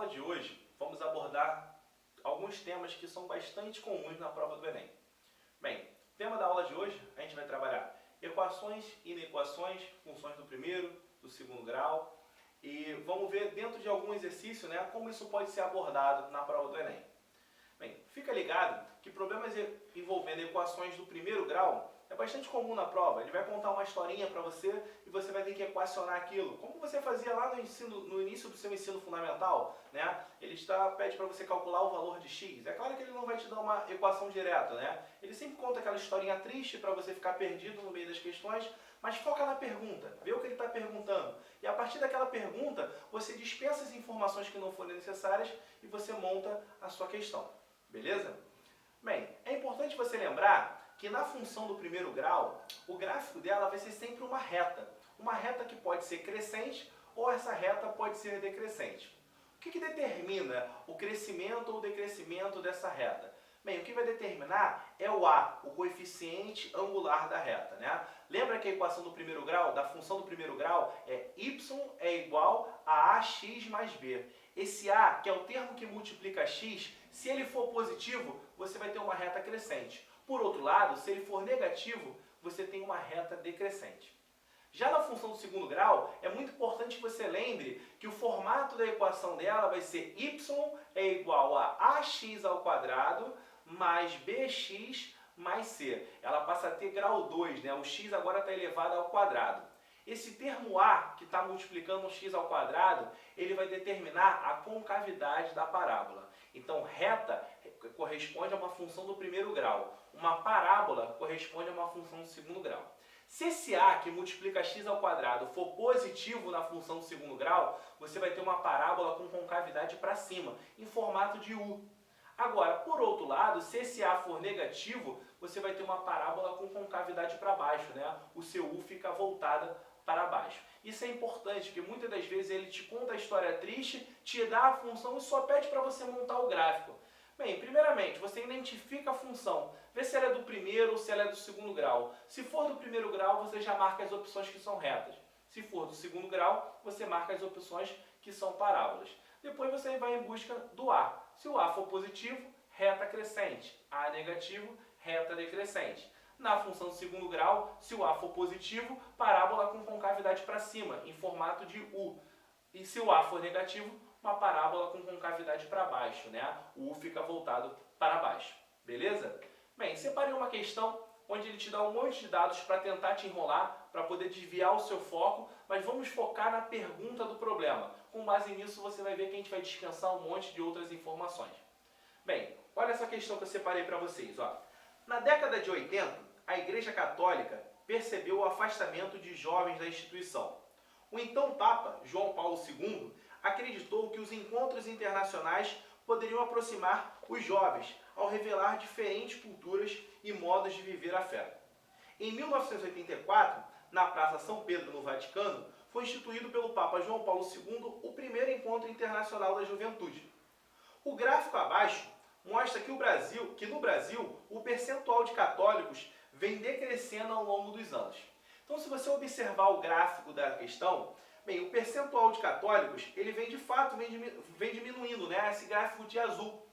aula de hoje, vamos abordar alguns temas que são bastante comuns na prova do Enem. Bem, tema da aula de hoje, a gente vai trabalhar equações, inequações, funções do primeiro, do segundo grau, e vamos ver dentro de algum exercício, como isso pode ser abordado na prova do Enem. Bem, fica ligado que problemas envolvendo equações do primeiro grau é bastante comum na prova. Ele vai contar uma historinha para você e você vai ter que equacionar aquilo. Como você fazia lá no início do seu ensino fundamental, Ele pede para você calcular o valor de x. É claro que ele não vai te dar uma equação direta, Ele sempre conta aquela historinha triste para você ficar perdido no meio das questões, mas foca na pergunta, vê o que ele está perguntando. E a partir daquela pergunta, você dispensa as informações que não forem necessárias e você monta a sua questão. Beleza? Bem, é importante você lembrar que na função do primeiro grau, o gráfico dela vai ser sempre uma reta. Uma reta que pode ser crescente ou essa reta pode ser decrescente. O que determina o crescimento ou decrescimento dessa reta? Bem, o que vai determinar é o A, o coeficiente angular da reta, Lembra que a equação do primeiro grau, da função do primeiro grau, é y é igual a ax mais b. Esse A, que é o termo que multiplica x, se ele for positivo, você vai ter uma reta crescente. Por outro lado, se ele for negativo, você tem uma reta decrescente. Já na função do segundo grau, é muito importante que você lembre que o formato da equação dela vai ser y é igual a ax ao quadrado mais bx mais c. Ela passa a ter grau 2, O x agora está elevado ao quadrado. Esse termo A, que está multiplicando um x ao quadrado, ele vai determinar a concavidade da parábola. Então, reta corresponde a uma função do primeiro grau. Uma parábola corresponde a uma função do segundo grau. Se esse A, que multiplica x ao quadrado, for positivo na função do segundo grau, você vai ter uma parábola com concavidade para cima, em formato de U. Agora, por outro lado, se esse A for negativo, você vai ter uma parábola com concavidade para baixo, O seu U fica voltada para baixo. Isso é importante, porque muitas das vezes ele te conta a história triste, te dá a função e só pede para você montar o gráfico. Bem, primeiramente, você identifica a função, vê se ela é do primeiro ou se ela é do segundo grau. Se for do primeiro grau, você já marca as opções que são retas. Se for do segundo grau, você marca as opções que são parábolas. Depois você vai em busca do A. Se o A for positivo, reta crescente. A negativo, reta decrescente. Na função do segundo grau, se o A for positivo, parábola com concavidade para cima, em formato de U. E se o A for negativo, uma parábola com concavidade para baixo, O U fica voltado para baixo. Beleza? Bem, separei uma questão onde ele te dá um monte de dados para tentar te enrolar, para poder desviar o seu foco, mas vamos focar na pergunta do problema. Com base nisso, você vai ver que a gente vai dispensar um monte de outras informações. Bem, olha essa questão que eu separei para vocês. Na década de 80, a Igreja Católica percebeu o afastamento de jovens da instituição. O então Papa, João Paulo II, acreditou que os encontros internacionais poderiam aproximar os jovens ao revelar diferentes culturas e modos de viver a fé. Em 1984, na Praça São Pedro, no Vaticano, foi instituído pelo Papa João Paulo II o primeiro encontro internacional da juventude. O gráfico abaixo mostra que no Brasil o percentual de católicos vem decrescendo ao longo dos anos. Então, se você observar o gráfico da questão, bem, o percentual de católicos, ele vem diminuindo, esse gráfico de azul,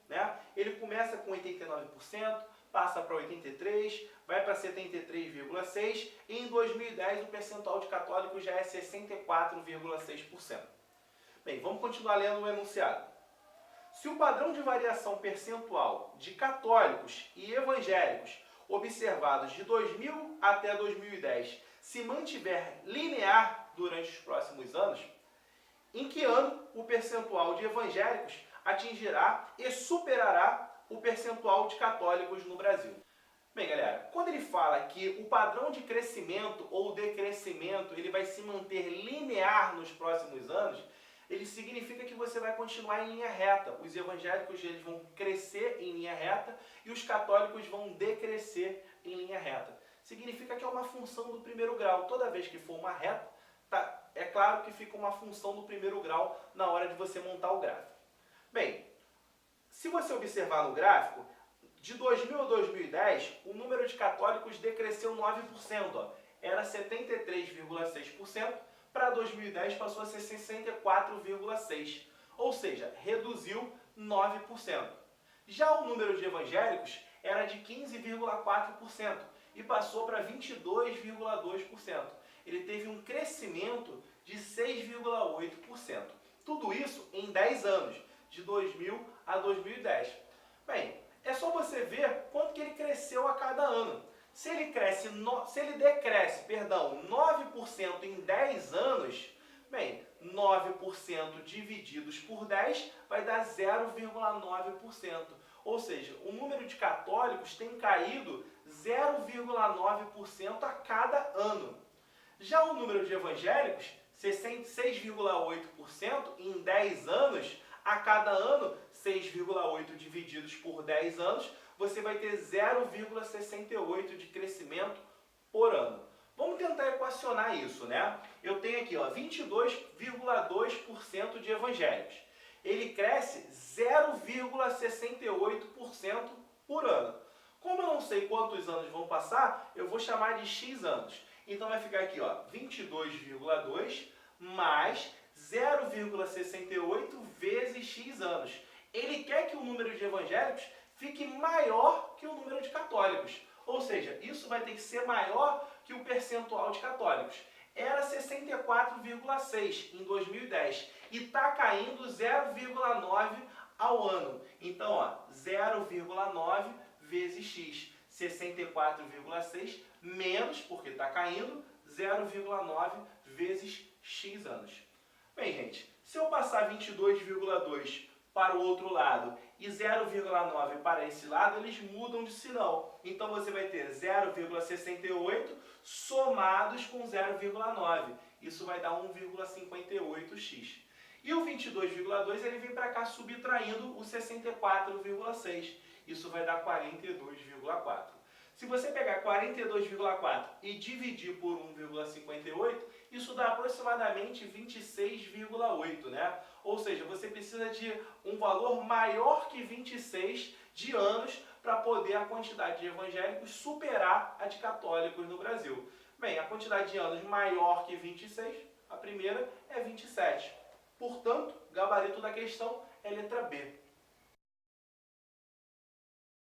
Ele começa com 89%, passa para 83%, vai para 73,6% e em 2010 o percentual de católicos já é 64,6%. Bem, vamos continuar lendo o enunciado. Se o padrão de variação percentual de católicos e evangélicos observados de 2000 até 2010 se mantiver linear durante os próximos anos, em que ano o percentual de evangélicos atingirá e superará o percentual de católicos no Brasil? Bem, galera, quando ele fala que o padrão de crescimento ou decrescimento ele vai se manter linear nos próximos anos, ele significa que você vai continuar em linha reta. Os evangélicos eles vão crescer em linha reta e os católicos vão decrescer em linha reta. Significa que é uma função do primeiro grau. Toda vez que for uma reta, é claro que fica uma função do primeiro grau na hora de você montar o gráfico. Bem, se você observar no gráfico, de 2000 a 2010, o número de católicos decresceu 9%. Era 73,6%, para 2010 passou a ser 64,6%. ou seja, reduziu 9%. Já o número de evangélicos era de 15,4% e passou para 22,2%. Ele teve um crescimento de 6,8%. Tudo isso em 10 anos, de 2000 a 2010. Bem, é só você ver quanto que ele cresceu a cada ano. Se ele decresce 9% em 10 anos, bem, 9% divididos por 10 vai dar 0,9%. Ou seja, o número de católicos tem caído 0,9% a cada ano. Já o número de evangélicos, 6,8% em 10 anos, a cada ano, 6,8 divididos por 10 anos, você vai ter 0,68 de crescimento por ano. Vamos tentar equacionar isso, né? Eu tenho aqui, 22,2% de evangélicos. Ele cresce 0,68% por ano. Como eu não sei quantos anos vão passar, eu vou chamar de X anos. Então vai ficar aqui, 22,2 mais 0,68 vezes X anos. Ele quer que o número de evangélicos fique maior que o número de católicos. Ou seja, isso vai ter que ser maior que o percentual de católicos. Era 64,6 em 2010 e está caindo 0,9 ao ano. Então, 0,9 vezes x, 64,6 menos, porque está caindo, 0,9 vezes x anos. Bem, gente, se eu passar 22,2 para o outro lado e 0,9 para esse lado, eles mudam de sinal. Então você vai ter 0,68 somados com 0,9. Isso vai dar 1,58x. E o 22,2 ele vem para cá subtraindo o 64,6. Isso vai dar 42,4. Se você pegar 42,4 e dividir por 1,58, isso dá aproximadamente 26,8, né? Ou seja, você precisa de um valor maior que 26 de anos para poder a quantidade de evangélicos superar a de católicos no Brasil. Bem, a quantidade de anos maior que 26, a primeira é 27. Portanto, o gabarito da questão é letra B.